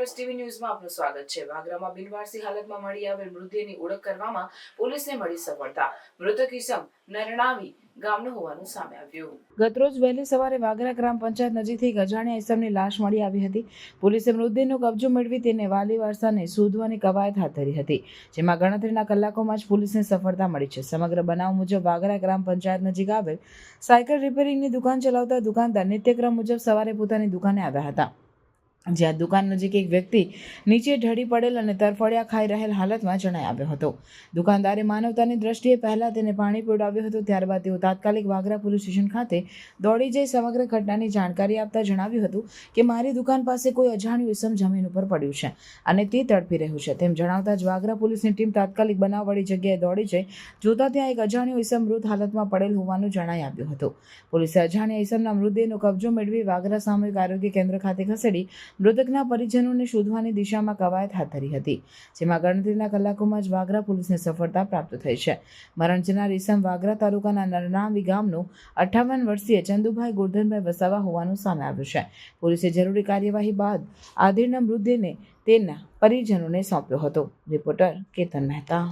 Plus TV ન્યૂઝમાં આપનું સ્વાગત છે। વાગરામાં બિનવારસી હાલતમાં મળી આવેલ મૃતદેહની ઓળખ કરવામાં પોલીસને મળી સફળતા। મૃતક ઇસમ નરણાવી ગામનો હોવાનું સામે આવ્યું। ગતરોજ વહેલી સવારે વાગરા ગ્રામ પંચાયત નજીકથી એક અજાણ્યા ઇસમની લાશ મળી આવી હતી। પોલીસે મૃતદેહનો કબજો મેળવી તેને વાલી વારસાને શોધવાની કવાયત હાથ ધરી હતી, જેમાં ગણતરીના કલાકોમાં જ પોલીસને સફળતા મળી છે। સમગ્ર બનાવ મુજબ વાગરા ગ્રામ પંચાયત નજીક આવેલ સાયકલ રિપેરિંગની દુકાન ચલાવતા દુકાનદાર નિત્યક્રમ મુજબ સવારે પોતાની દુકાને આવ્યા હતા, જ્યાં દુકાન નજીક એક વ્યક્તિ નીચે ઢળી પડેલ અને તરફડિયા ખાઈ રહેલ હાલતમાં જણાઈ આવ્યો હતો। દુકાનદારે માનવતાની દ્રષ્ટિએ પહેલા તેને પાણી પીવડાવ્યું હતું, ત્યારબાદ તેઓ તાત્કાલિક વાગરા પોલીસ સ્ટેશન ખાતે દોડી જઈ સમગ્ર ઘટનાની જાણકારી આપતા જણાવ્યું હતું કે મારી દુકાન પાસે કોઈ અજાણ્યું ઇસમ જમીન ઉપર પડ્યું છે અને તે તડપી રહ્યું છે। તેમ જણાવતા જ વાગરા પોલીસની ટીમ તાત્કાલિક બનાવવાળી જગ્યાએ દોડી જઈ જોતા ત્યાં એક અજાણ્યો ઇસમ મૃત હાલતમાં પડેલ હોવાનું જણાઈ આવ્યું હતું। પોલીસે અજાણ્યા ઇસમના મૃતદેહનો કબજો મેળવી વાગરા સામૂહિક આરોગ્ય કેન્દ્ર ખાતે ખસેડી મૃતકના પરિજનોને શોધવાની દિશામાં કવાયત હાથ ધરી હતી, જેમાં ગણતરીના કલાકોમાં જ વાગરા પોલીસને સફળતા પ્રાપ્ત થઈ છે। મરણ જનાર ઇસમ વાગરા તાલુકાના નરણાવી ગામનો 58 વર્ષીય ચંદુભાઈ ગોરધનભાઈ વસાવા હોવાનું સામે આવ્યું છે। પોલીસે જરૂરી કાર્યવાહી બાદ આધેડના મૃતદેહને તેના પરિજનોને સોંપ્યો હતો। રિપોર્ટર કેતન મહેતા।